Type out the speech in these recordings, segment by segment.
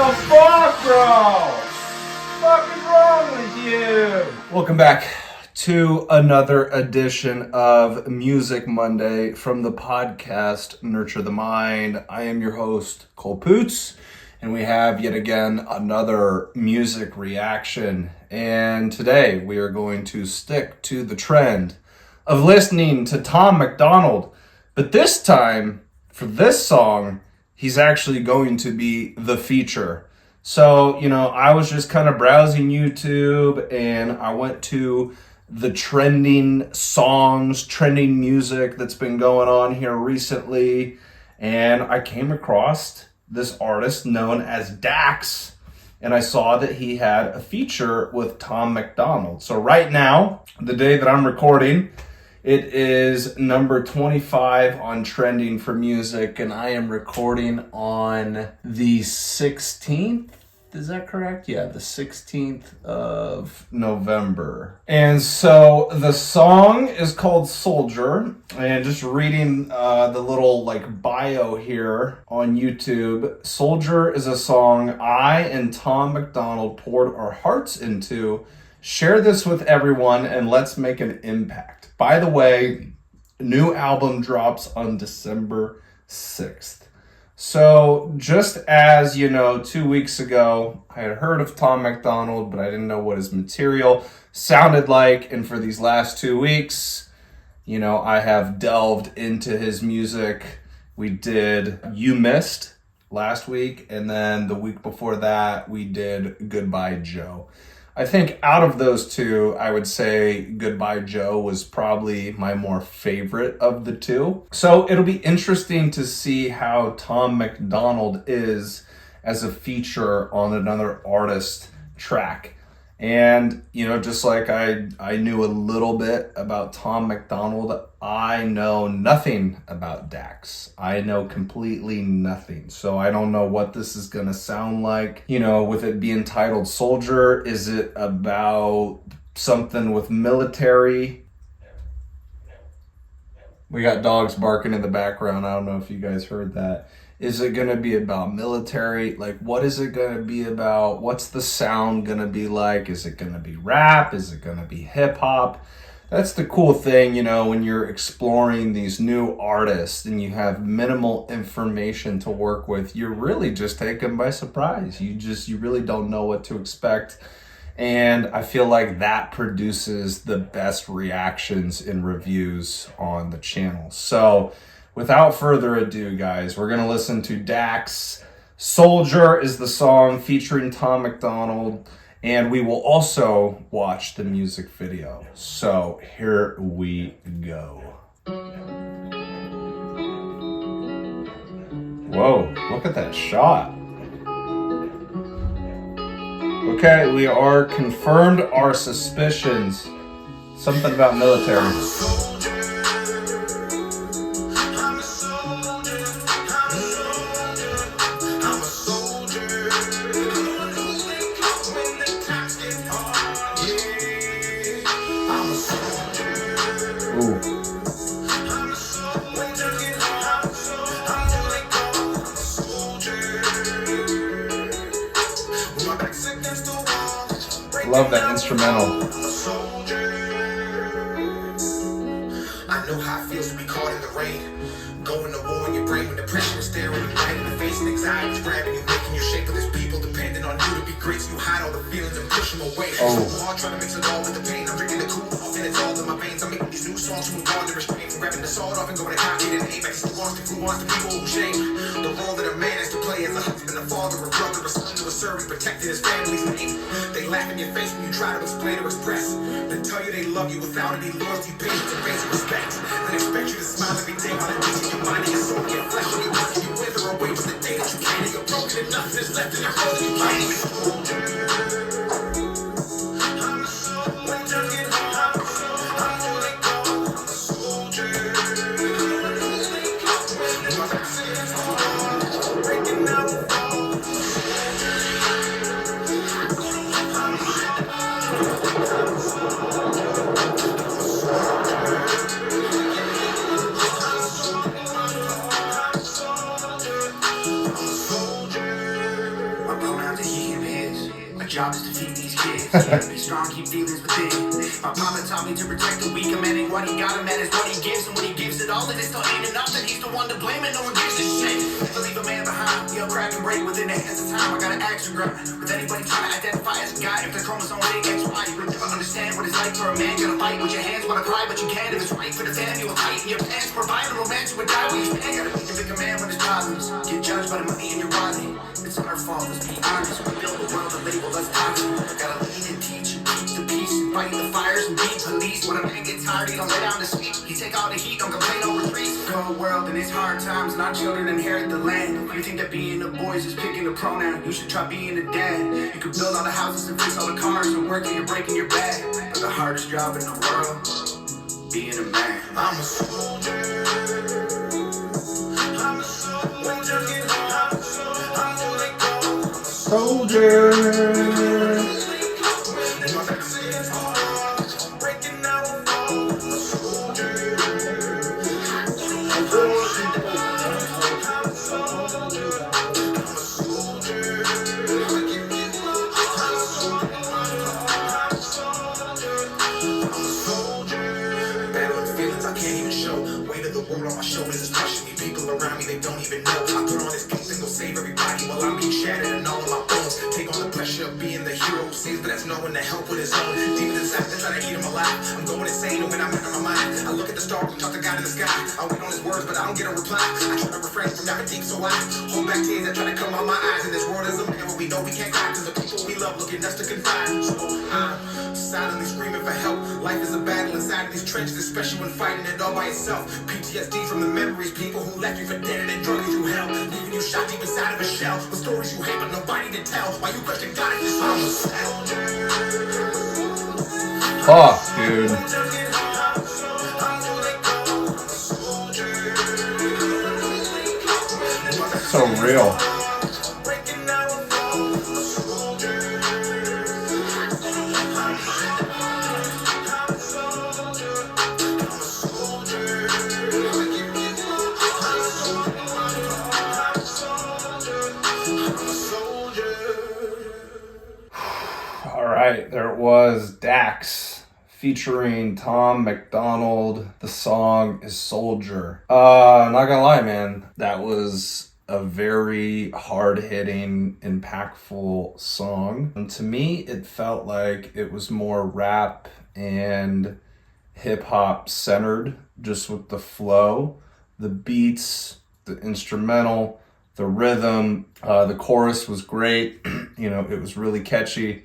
the fuck, bro? What is wrong with you? Welcome back to another edition of Music Monday from the podcast Nurture the Mind. I am your host, Cole Poots, and we have yet again another music reaction. And today we are going to stick to the trend of listening to Tom Macdonald. But this time, for this song, he's actually going to be the feature. So, I was just kind of browsing YouTube and I went to the trending songs, trending music that's been going on here recently. And I came across this artist known as Dax. And I saw that he had a feature with Tom Macdonald. So right now, the day that I'm recording, it is number 25 on trending for music, and I am recording on the 16th. Is that correct? Yeah, the 16th of November. And so the song is called Soldier, and just reading the little bio here on YouTube, Soldier is a song I and Tom Macdonald poured our hearts into. Share this with everyone and let's make an impact. By the way, new album drops on December 6th. So just as, 2 weeks ago, I had heard of Tom Macdonald, but I didn't know what his material sounded like. And for these last 2 weeks, I have delved into his music. We did You Missed last week, and then the week before that, we did Goodbye Joe. I think out of those two, I would say Goodbye Joe was probably my more favorite of the two. So it'll be interesting to see how Tom Macdonald is as a feature on another artist track. And, just like I knew a little bit about Tom Macdonald, I know nothing about Dax. I know completely nothing. So I don't know what this is going to sound like. With it being titled Soldier, is it about something with military? We got dogs barking in the background. I don't know if you guys heard that. Is it going to be about military? What is it going to be about? What's the sound going to be like? Is it going to be rap? Is it going to be hip hop? That's the cool thing, when you're exploring these new artists and you have minimal information to work with, you're really just taken by surprise. You really don't know what to expect. And I feel like that produces the best reactions and reviews on the channel. So without further ado, guys, we're going to listen to Dax. Soldier is the song featuring Tom Macdonald, and we will also watch the music video. So here we go. Whoa, look at that shot. Okay, we are confirmed our suspicions. Something about military. Love that instrumental. I know how it feels to be caught in the rain. Going to war in your brain when depression is staring you right in the face and anxiety is grabbing you, making you shape of this people depending on you to be great. So you hide all the feelings and push them away. So hard trying to mix it all with the pain. I'm drinking the cool off and it's all in my veins. I'm making these new songs from hard to restrain. From grabbing the sword off and going to copy and aim. I who wants to people who shame. The role that a man is to play as a husband, a father, a brother, a son to a servant, protecting his family's name. They laugh in your face when you try to explain or express. They tell you they love you without any loyalty, patience, and basic respect. They expect you to smile every day while they're teaching your mind and your soul, your flesh, and your body. You wither away with the day that you can, and you're broken and nothing is left in your soul. You can't even hold you. job is to feed these kids. Yeah, be strong, keep feelings within. My papa taught me to protect the weak. A man ain't what he got, a man is what he gives. And when he gives it all, then it still ain't enough. Then he's the one to blame and no one gives a shit. Never leave a man behind. Yo, crack and break within the hands of time. I got an action grind. With anybody trying to identify as a guy, if the chromosomes ain't XY, you will never understand what it's like for a man. Gonna fight with your hands, wanna cry, but you can't. If it's right for the fam, you will tighten your pants. Provide a romance, you would die when you stand. Gotta be the bigger man when there's problems. Get judged by the money in your wallet. It's our fault, let's be honest. We build the world that label us toxic. Gotta lead and teach and keep the peace and fight the fires and beat police. When a man gets tired, he don't lay down to sleep. He take all the heat, don't complain over retreats. Cold world in its hard times, and our children inherit the land. You think that being a boy is just picking a pronoun? You should try being a dad. You can build all the houses and fix all the cars and work and you're breaking your back. But the hardest job in the world, being a man. I'm a soldier. I'm a soldier. On my shoulders is crushing me. People around me, they don't even know. I put on this beat and go save everybody while I'm being shattered and all of my bones. Take on the pressure of being the hero who saves, but that's knowing to help with his own. Demons inside, they try to eat him alive. I'm going insane when I'm out of my mind. I look at the stars and talk to God in the sky. I wait on his words, but I don't get a reply. I try to refrain from diving deep, so I hold back tears that try to come out my eyes. In this world is a man where we know we can't cry, cause the people we love looking us to confide. So I'm silently screaming for help. Life is a battle inside of these trenches, especially when fighting it all by itself. PTSD from the memories, people who left you for dead and then drug you through hell, leaving you shot deep inside of a shell with stories you hate but nobody to tell. Why you question God if this song was fuck, dude. So real. Alright, there it was, Dax featuring Tom Macdonald. The song is Soldier. Not gonna lie, man, that was a very hard-hitting, impactful song. And to me, it felt like it was more rap and hip-hop centered, just with the flow, the beats, the instrumental, the rhythm. The chorus was great. You know, it was really catchy.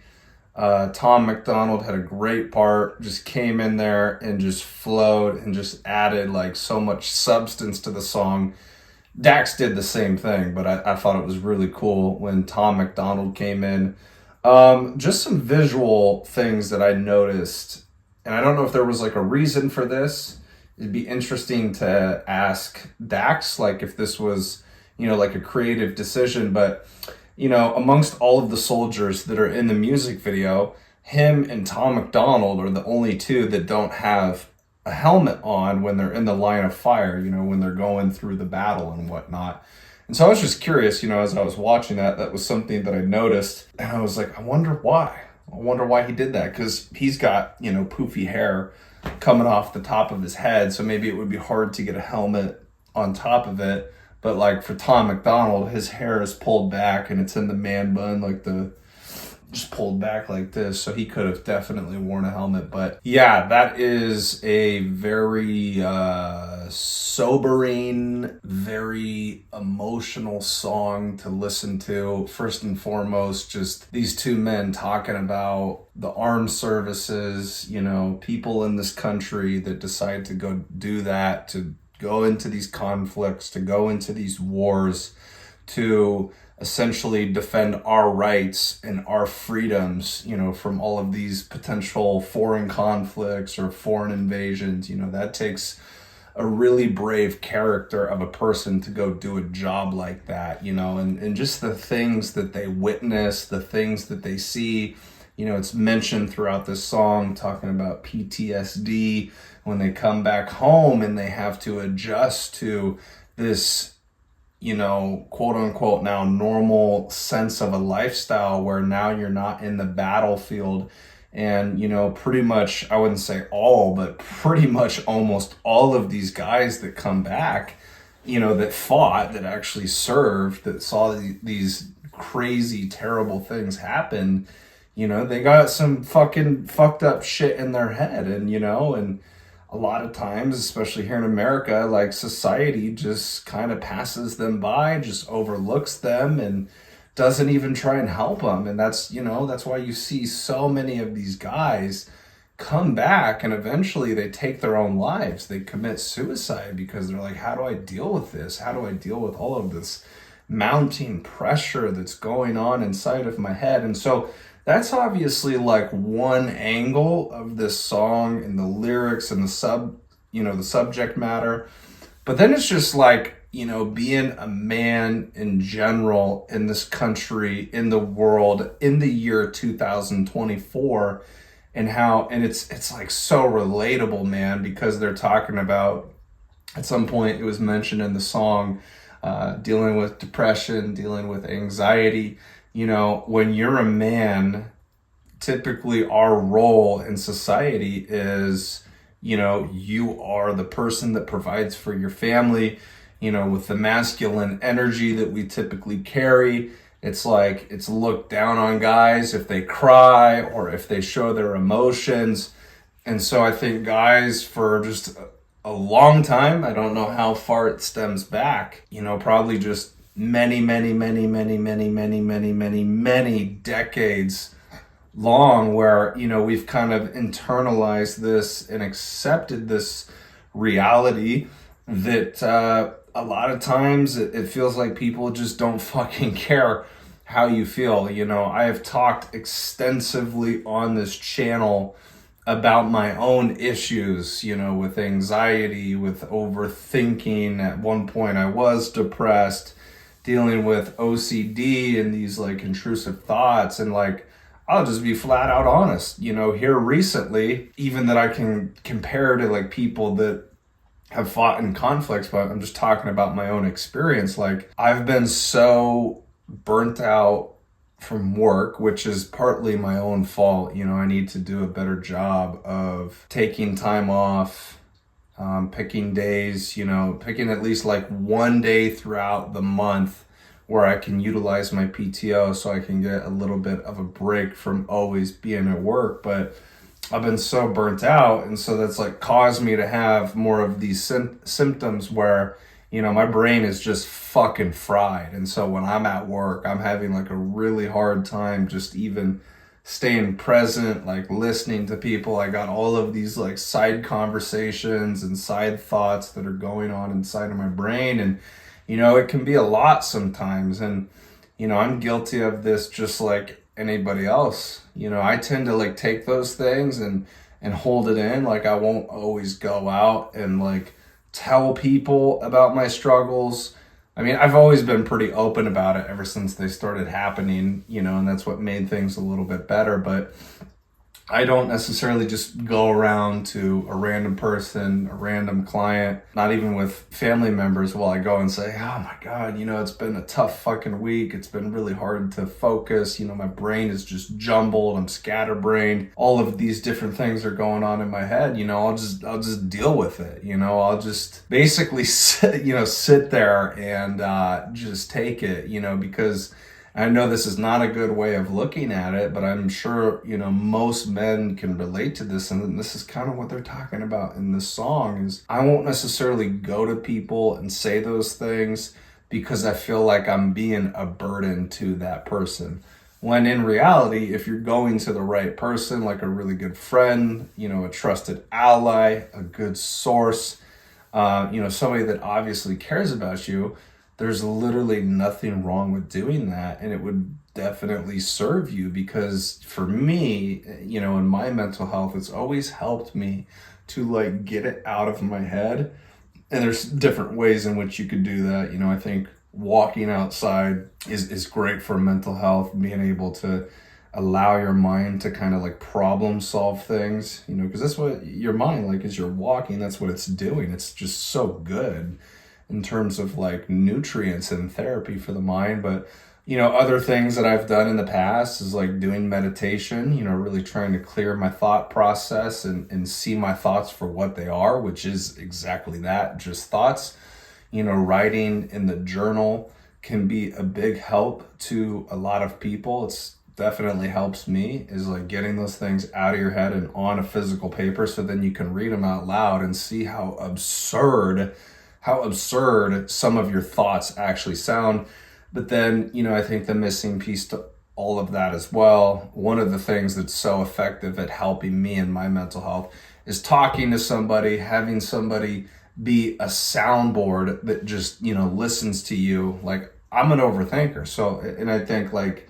Tom Macdonald had a great part, just came in there and just flowed and just added like so much substance to the song. Dax did the same thing, but I thought it was really cool when Tom Macdonald came in. Just some visual things that I noticed, and I don't know if there was like a reason for this. It'd be interesting to ask Dax, like if this was, you know, like a creative decision, but you know, amongst all of the soldiers that are in the music video, him and Tom Macdonald are the only two that don't have a helmet on when they're in the line of fire, you know, when they're going through the battle and whatnot. And so I was just curious, you know, as I was watching that was something that I noticed. And I was like, I wonder why. I wonder why he did that. Because he's got, you know, poofy hair coming off the top of his head. So maybe it would be hard to get a helmet on top of it. But like for Tom Macdonald, his hair is pulled back and it's in the man bun, like just pulled back like this. So he could have definitely worn a helmet. But yeah, that is a very sobering, very emotional song to listen to. First and foremost, just these two men talking about the armed services, you know, people in this country that decide to go do that, to go into these conflicts, to go into these wars, to essentially defend our rights and our freedoms, you know, from all of these potential foreign conflicts or foreign invasions. You know, that takes a really brave character of a person to go do a job like that, you know, and just the things that they witness, the things that they see. You know, it's mentioned throughout this song, talking about PTSD when they come back home and they have to adjust to this quote unquote now normal sense of a lifestyle where now you're not in the battlefield. And, pretty much, I wouldn't say all, but pretty much almost all of these guys that come back, that fought, that actually served, that saw these crazy, terrible things happen, they got some fucking fucked up shit in their head. And a lot of times, especially here in America, like society just kind of passes them by, just overlooks them and doesn't even try and help them. And that's why you see so many of these guys come back and eventually they take their own lives. They commit suicide because they're like, how do I deal with this? How do I deal with all of this mounting pressure that's going on inside of my head? And so that's obviously like one angle of this song and the lyrics and the subject matter. But then it's just like, being a man in general in this country, in the world, in the year 2024, and it's like so relatable, man, because they're talking about, at some point it was mentioned in the song, dealing with depression, dealing with anxiety. When you're a man, typically our role in society is, you are the person that provides for your family, with the masculine energy that we typically carry. It's like, it's looked down on guys if they cry or if they show their emotions. And so I think guys, for just a long time, I don't know how far it stems back, probably just many decades long, where, we've kind of internalized this and accepted this reality that a lot of times it feels like people just don't fucking care how you feel. I have talked extensively on this channel about my own issues, with anxiety, with overthinking. At one point I was depressed, dealing with OCD and these like intrusive thoughts. And like, I'll just be flat out honest, here recently, even that I can compare to like people that have fought in conflicts, but I'm just talking about my own experience. Like, I've been so burnt out from work, which is partly my own fault. I need to do a better job of taking time off, picking days, picking at least like one day throughout the month where I can utilize my PTO so I can get a little bit of a break from always being at work. But I've been so burnt out, and so that's like caused me to have more of these symptoms where, my brain is just fucking fried. And so when I'm at work, I'm having like a really hard time just even staying present, like listening to people. I got all of these like side conversations and side thoughts that are going on inside of my brain. And, it can be a lot sometimes. And, I'm guilty of this just like anybody else. I tend to like take those things and hold it in. Like, I won't always go out and like tell people about my struggles. I mean, I've always been pretty open about it ever since they started happening, and that's what made things a little bit better. But I don't necessarily just go around to a random person, a random client, not even with family members, while I go and say, oh my God, it's been a tough fucking week. It's been really hard to focus. My brain is just jumbled. I'm scatterbrained. All of these different things are going on in my head. I'll just deal with it. I'll just basically sit there and just take it, because I know this is not a good way of looking at it, but I'm sure, most men can relate to this. And this is kind of what they're talking about in this song is, I won't necessarily go to people and say those things because I feel like I'm being a burden to that person. When in reality, if you're going to the right person, like a really good friend, a trusted ally, a good source, somebody that obviously cares about you, there's literally nothing wrong with doing that. And it would definitely serve you, because for me, in my mental health, it's always helped me to like get it out of my head. And there's different ways in which you could do that. I think walking outside is great for mental health, being able to allow your mind to kind of like problem solve things, because that's what your mind, like, as you're walking, that's what it's doing. It's just so good. in terms of like nutrients and therapy for the mind. But other things that I've done in the past is like doing meditation, really trying to clear my thought process and see my thoughts for what they are, which is exactly that, just thoughts. Writing in the journal can be a big help to a lot of people. It's definitely helps me, is like getting those things out of your head and on a physical paper, so then you can read them out loud and see how absurd some of your thoughts actually sound. But then, I think the missing piece to all of that as well, one of the things that's so effective at helping me in my mental health is talking to somebody, having somebody be a soundboard that just, listens to you. Like, I'm an overthinker. So, and I think like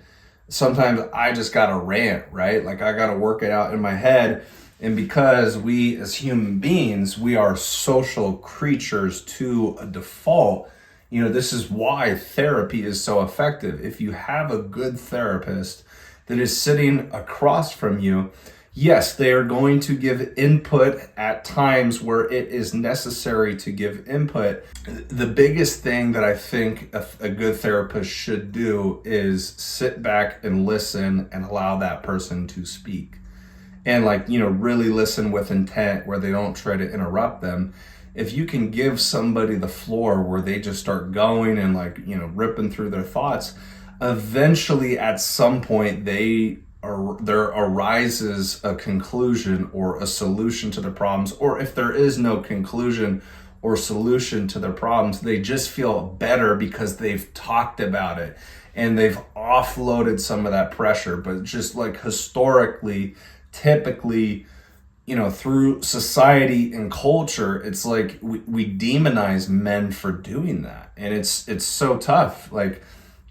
sometimes I just got to rant, right? Like I got to work it out in my head. And because we as human beings, we are social creatures to a default, this is why therapy is so effective. If you have a good therapist that is sitting across from you, yes, they are going to give input at times where it is necessary to give input. The biggest thing that I think a good therapist should do is sit back and listen and allow that person to speak. And really listen with intent, where they don't try to interrupt them. If you can give somebody the floor where they just start going and ripping through their thoughts, eventually at some point there arises a conclusion or a solution to the problems. Or if there is no conclusion or solution to their problems, they just feel better because they've talked about it and they've offloaded some of that pressure. But just like historically, typically, through society and culture, it's like we demonize men for doing that. And it's so tough. Like,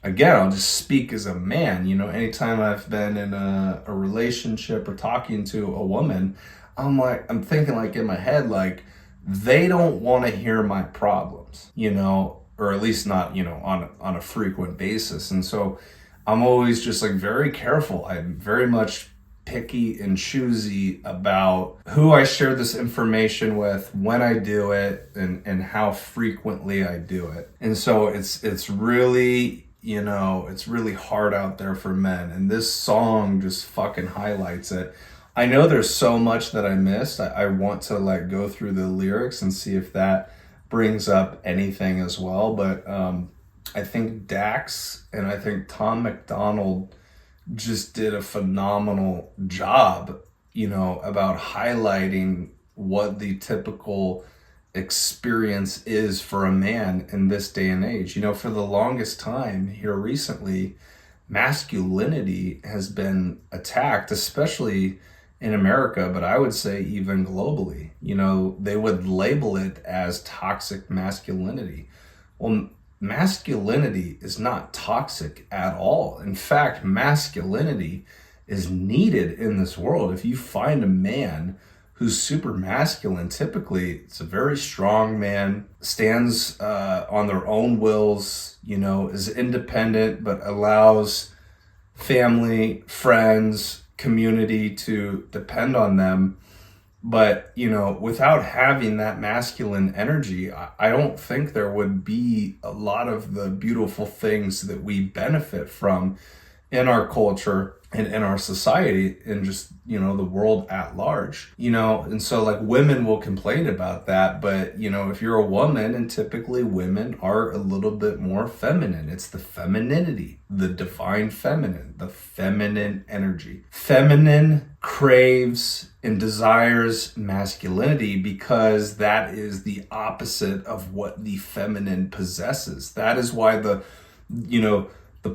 again, I'll just speak as a man. Anytime I've been in a relationship or talking to a woman, I'm thinking like in my head, like, they don't want to hear my problems, or at least not, on a frequent basis. And so I'm always just like very careful. I'm very much picky and choosy about who I share this information with, when I do it, and how frequently I do it. And so it's really, it's really hard out there for men. And this song just fucking highlights it. I know there's so much that I missed. I want to go through the lyrics and see if that brings up anything as well. But I think Dax and I think Tom Macdonald just did a phenomenal job, about highlighting what the typical experience is for a man in this day and age. For the longest time here recently, masculinity has been attacked, especially in America, but I would say even globally. They would label it as toxic masculinity. Well, masculinity is not toxic at all. In fact, masculinity is needed in this world. If you find a man who's super masculine, typically it's a very strong man, stands on their own wills, is independent, but allows family, friends, community to depend on them. But, without having that masculine energy, I don't think there would be a lot of the beautiful things that we benefit from in our culture and in our society and just, the world at large, and so women will complain about that. But, if you're a woman, and typically women are a little bit more feminine, it's the femininity, the divine feminine, the feminine energy. Feminine craves and desires masculinity because that is the opposite of what the feminine possesses. That is why the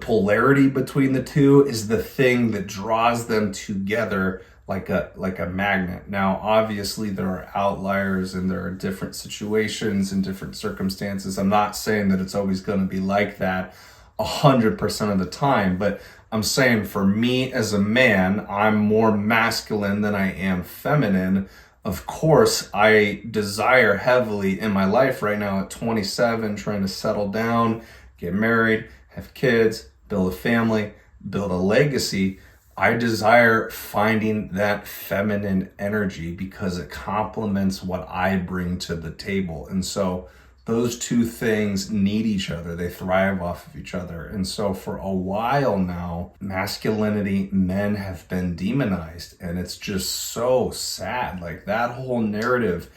polarity between the two is the thing that draws them together like a magnet. Now, obviously there are outliers and there are different situations and different circumstances. I'm not saying that it's always going to be like that 100% of the time, but I'm saying for me as a man, I'm more masculine than I am feminine. Of course, I desire heavily in my life right now at 27, trying to settle down, get married, have kids, build a family, build a legacy. I desire finding that feminine energy because it complements what I bring to the table. And so Those two things need each other. They thrive off of each other. And so for a while now, masculinity, men have been demonized. And it's just so sad. Like, that whole narrative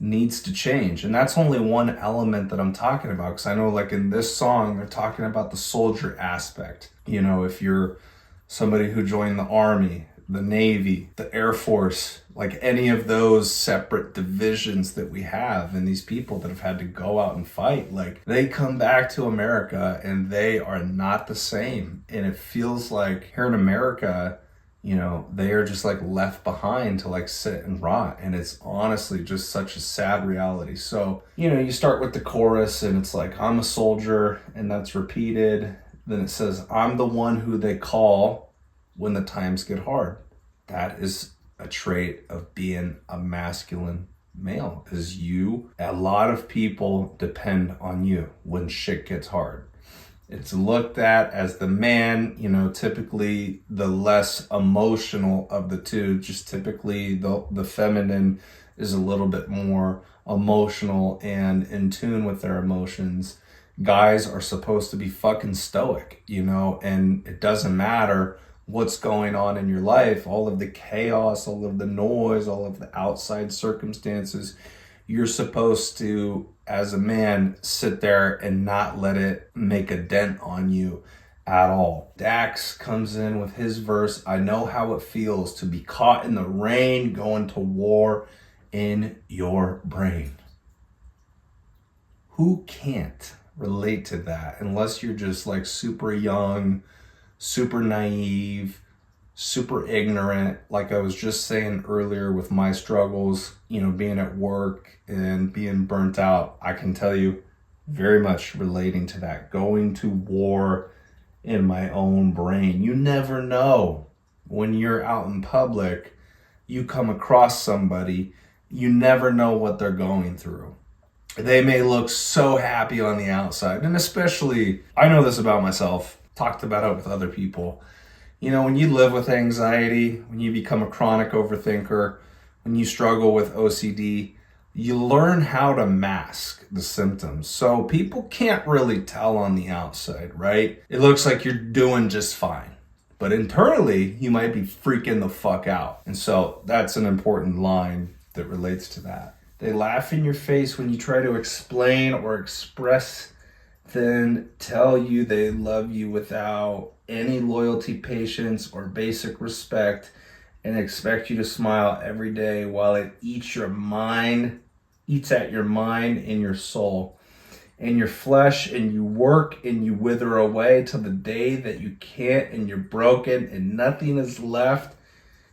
needs to change. And that's only one element that I'm talking about. Because I know, like, in this song, they're talking about the soldier aspect. You know, if you're somebody who joined the Army, the Navy, the Air Force, like any of those separate divisions that we have, and these people that have had to go out and fight, like, they come back to America and they are not the same. And it feels like here in America, you know, they are just like left behind to like sit and rot. And it's honestly just such a sad reality. So, you know, you start with the chorus and it's like, I'm a soldier, and that's repeated. Then it says, I'm the one who they call when the times get hard. That is a trait of being a masculine male, is a lot of people depend on you when shit gets hard. It's looked at as the man, you know, typically the less emotional of the two. Just typically the feminine is a little bit more emotional and in tune with their emotions. Guys are supposed to be fucking stoic, you know, and it doesn't matter what's going on in your life, all of the chaos, all of the noise, all of the outside circumstances. You're supposed to, as a man, sit there and not let it make a dent on you at all. Dax comes in with his verse, I know how it feels to be caught in the rain, going to war in your brain. Who can't relate to that unless you're just like super young, super naive, super ignorant? Like I was just saying earlier with my struggles, you know, being at work and being burnt out, I can tell you very much relating to that. Going to war in my own brain. You never know when you're out in public, you come across somebody, you never know what they're going through. They may look so happy on the outside, and especially, I know this about myself, talked about it with other people. You know, when you live with anxiety, when you become a chronic overthinker, when you struggle with OCD, you learn how to mask the symptoms. So people can't really tell on the outside, right? It looks like you're doing just fine, but internally you might be freaking the fuck out. And so that's an important line that relates to that. They laugh in your face when you try to explain or express, then tell you they love you without any loyalty, patience, or basic respect, and expect you to smile every day while it eats at your mind and your soul and your flesh, and you work and you wither away till the day that you can't, and you're broken and nothing is left,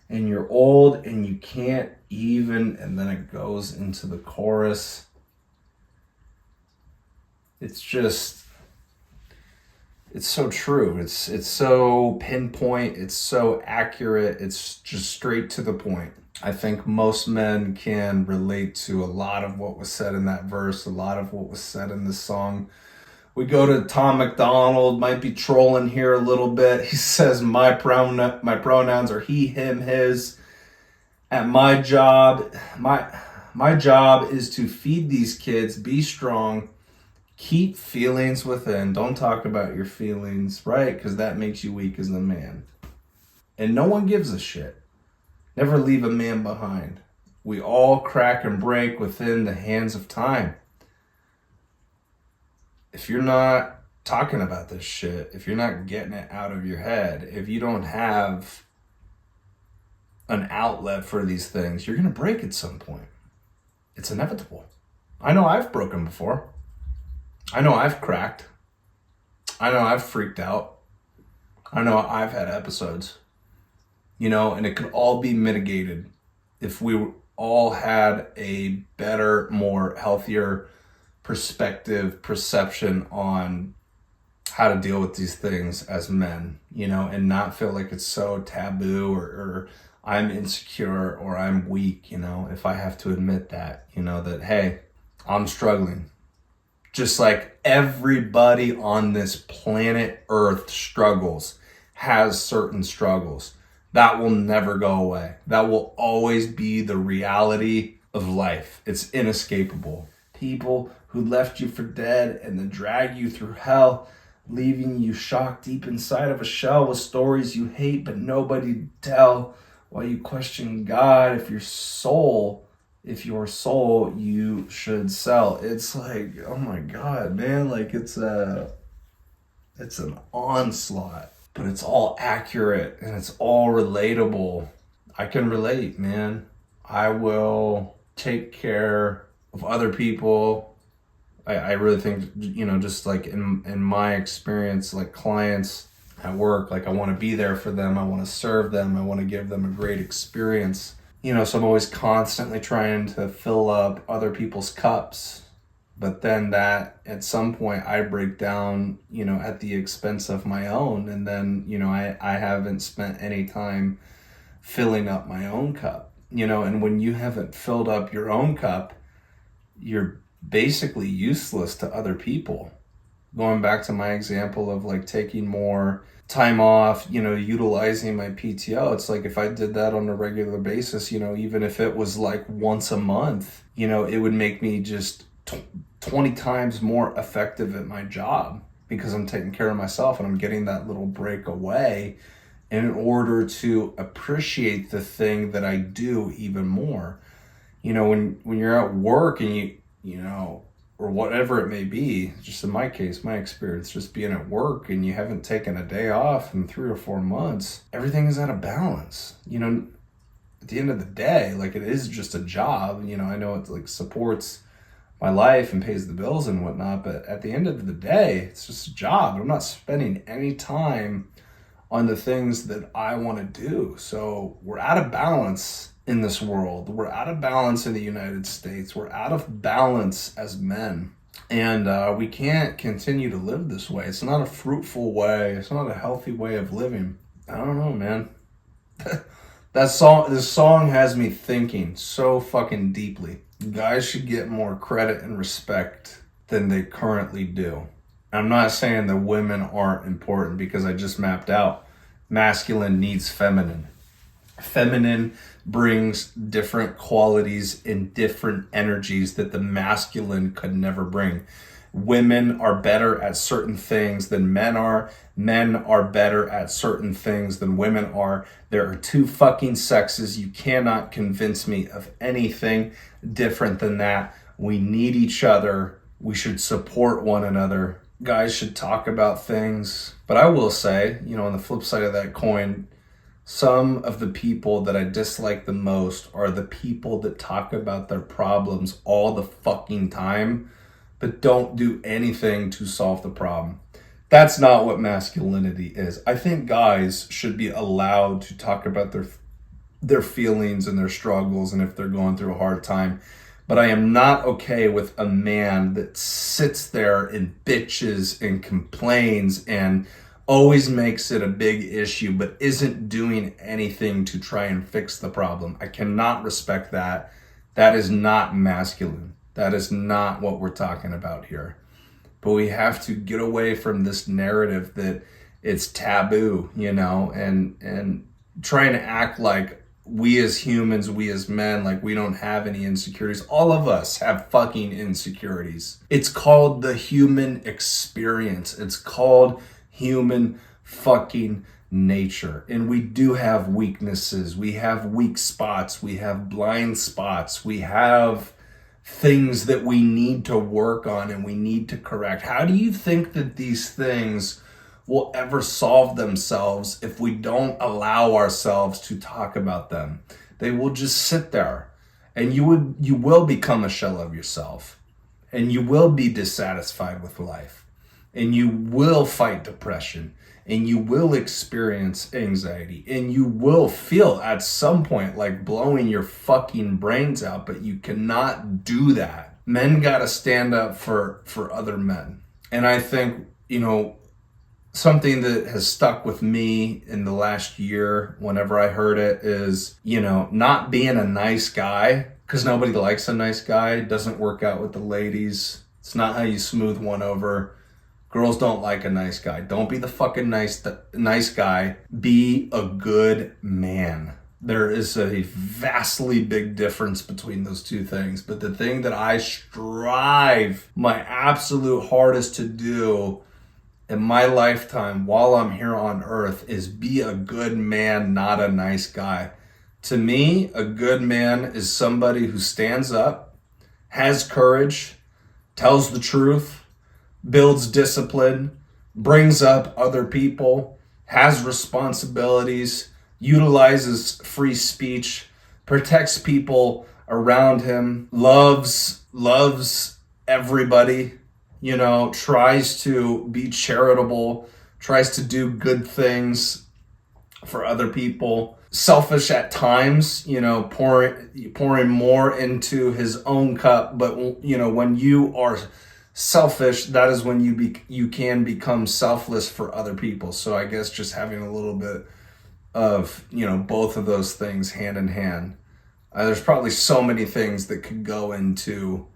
and you're old and you can't even, and then it goes into the chorus. It's just, it's so true. It's so pinpoint. It's so accurate. It's just straight to the point. I think most men can relate to a lot of what was said in that verse, a lot of what was said in this song. We go to Tom Macdonald, might be trolling here a little bit. He says, my pronouns are he, him, his. At my job, my job is to feed these kids, be strong, keep feelings within. Don't talk about your feelings, right? Because that makes you weak as a man. And no one gives a shit. Never leave a man behind. We all crack and break within the hands of time. If you're not talking about this shit, if you're not getting it out of your head, if you don't have an outlet for these things, you're going to break at some point. It's inevitable. I know I've broken before. I know I've cracked. I know I've freaked out. I know I've had episodes. You know, and it could all be mitigated if we all had a better, more healthier perspective, perception on how to deal with these things as men, you know, and not feel like it's so taboo or I'm insecure or I'm weak, you know, if I have to admit that, you know, that, hey, I'm struggling. Just like everybody on this planet Earth struggles, has certain struggles. That will never go away. That will always be the reality of life. It's inescapable. People who left you for dead and then drag you through hell, leaving you shocked deep inside of a shell with stories you hate but nobody to tell, while you question God if your soul you should sell. It's like, oh my God, man, like it's an onslaught, but it's all accurate and it's all relatable. I can relate, man. I will take care of other people. I really think, just like in my experience, like clients at work, like I want to be there for them. I want to serve them. I want to give them a great experience. So I'm always constantly trying to fill up other people's cups. But then that at some point I break down, at the expense of my own. And then, I haven't spent any time filling up my own cup, and when you haven't filled up your own cup, you're basically useless to other people. Going back to my example of like taking more time off, utilizing my PTO, it's like if I did that on a regular basis, even if it was like once a month, it would make me just 20 times more effective at my job because I'm taking care of myself and I'm getting that little break away in order to appreciate the thing that I do even more. When you're at work and or whatever it may be, just in my case, my experience, just being at work and you haven't taken a day off in 3 or 4 months, everything is out of balance. At the end of the day, like it is just a job. I know it like supports my life and pays the bills and whatnot, but at the end of the day, it's just a job. I'm not spending any time on the things that I want to do. So we're out of balance in this world. We're out of balance in the United States. We're out of balance as men. And we can't continue to live this way. It's not a fruitful way. It's not a healthy way of living. I don't know, man. This song has me thinking so fucking deeply. Guys should get more credit and respect than they currently do. I'm not saying that women aren't important because I just mapped out masculine needs feminine. Feminine brings different qualities and different energies that the masculine could never bring. Women are better at certain things than men are. Men are better at certain things than women are. There are two fucking sexes. You cannot convince me of anything different than that. We need each other. We should support one another. Guys should talk about things. But I will say, on the flip side of that coin, some of the people that I dislike the most are the people that talk about their problems all the fucking time, but don't do anything to solve the problem. That's not what masculinity is. I think guys should be allowed to talk about their feelings and their struggles and if they're going through a hard time. But I am not okay with a man that sits there and bitches and complains and always makes it a big issue, but isn't doing anything to try and fix the problem. I cannot respect that. That is not masculine. That is not what we're talking about here. But we have to get away from this narrative that it's taboo, and trying to act like we as humans, we as men, like we don't have any insecurities. All of us have fucking insecurities. It's called the human experience. It's called human fucking nature. And we do have weaknesses. We have weak spots. We have blind spots. We have things that we need to work on and we need to correct. How do you think that these things will ever solve themselves if we don't allow ourselves to talk about them? They will just sit there, and you will become a shell of yourself, and you will be dissatisfied with life, and you will fight depression, and you will experience anxiety, and you will feel at some point like blowing your fucking brains out, but you cannot do that. Men gotta stand up for other men. And I think, something that has stuck with me in the last year, whenever I heard it, is, not being a nice guy, because nobody likes a nice guy. It doesn't work out with the ladies. It's not how you smooth one over. Girls don't like a nice guy. Don't be the fucking nice guy. Be a good man. There is a vastly big difference between those two things. But the thing that I strive my absolute hardest to do in my lifetime while I'm here on earth is be a good man, not a nice guy. To me, a good man is somebody who stands up, has courage, tells the truth, builds discipline, brings up other people, has responsibilities, utilizes free speech, protects people around him, loves everybody, tries to be charitable, tries to do good things for other people. Selfish at times, pouring more into his own cup, but when you are selfish, that is when you can become selfless for other people. So I guess just having a little bit of both of those things hand in hand. There's probably so many things that could go into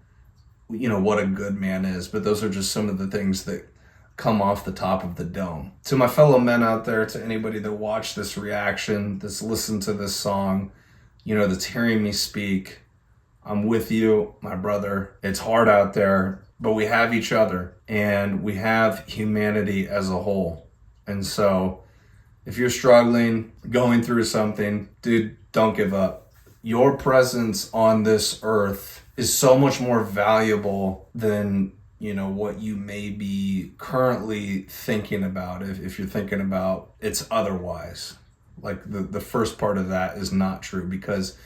what a good man is, but those are just some of the things that come off the top of the dome. To my fellow men out there, to anybody that watched this reaction, that's listened to this song, that's hearing me speak, I'm with you, my brother. It's hard out there, but we have each other and we have humanity as a whole. And so if you're struggling, going through something, dude, don't give up. Your presence on this earth is so much more valuable than what you may be currently thinking about, if you're thinking about it's otherwise. Like the first part of that is not true, because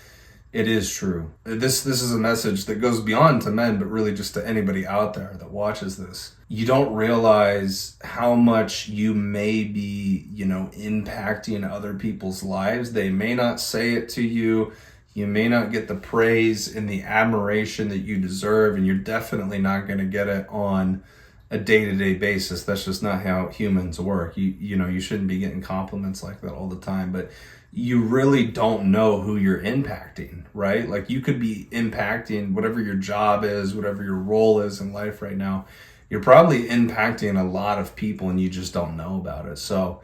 it is true. This is a message that goes beyond to men, but really just to anybody out there that watches this. You don't realize how much you may be, impacting other people's lives. They may not say it to you. You may not get the praise and the admiration that you deserve, and you're definitely not going to get it on a day-to-day basis. That's just not how humans work. You shouldn't be getting compliments like that all the time, but you really don't know who you're impacting, right? Like, you could be impacting whatever your job is, whatever your role is in life right now. You're probably impacting a lot of people and you just don't know about it. So,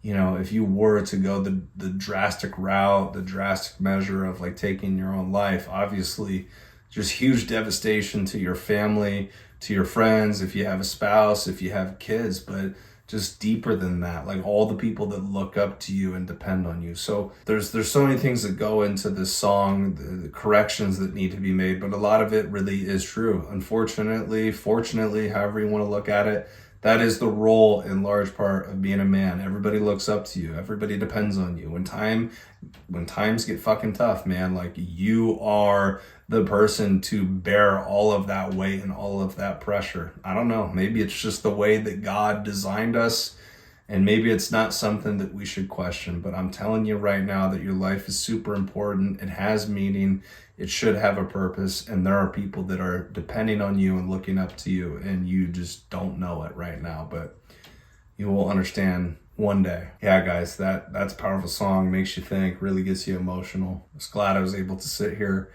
if you were to go the drastic route, the drastic measure of like taking your own life, obviously just huge devastation to your family, to your friends, if you have a spouse, if you have kids, but just deeper than that, like all the people that look up to you and depend on you. So there's so many things that go into this song, the corrections that need to be made, but a lot of it really is true. Unfortunately, fortunately, however you want to look at it, that is the role in large part of being a man. Everybody looks up to you. Everybody depends on you. When times get fucking tough, man, like, you are the person to bear all of that weight and all of that pressure. I don't know. Maybe it's just the way that God designed us, and maybe it's not something that we should question. But I'm telling you right now that your life is super important. It has meaning. It should have a purpose. And there are people that are depending on you and looking up to you, and you just don't know it right now. But you will understand one day. Yeah, guys, that's a powerful song. Makes you think, really gets you emotional. I was glad I was able to sit here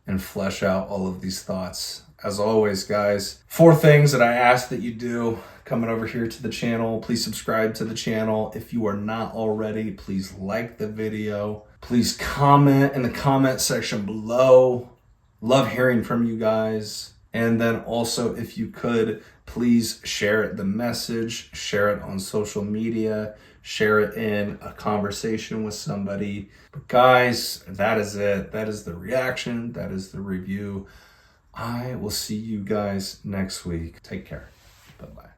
and flesh out all of these thoughts. As always, guys, 4 things that I ask that you do coming over here to the channel. Please subscribe to the channel. If you are not already, please like the video. Please comment in the comment section below. Love hearing from you guys. And then also, if you could, please share the message, share it on social media, share it in a conversation with somebody. But guys, that is it. That is the reaction. That is the review. I will see you guys next week. Take care. Bye-bye.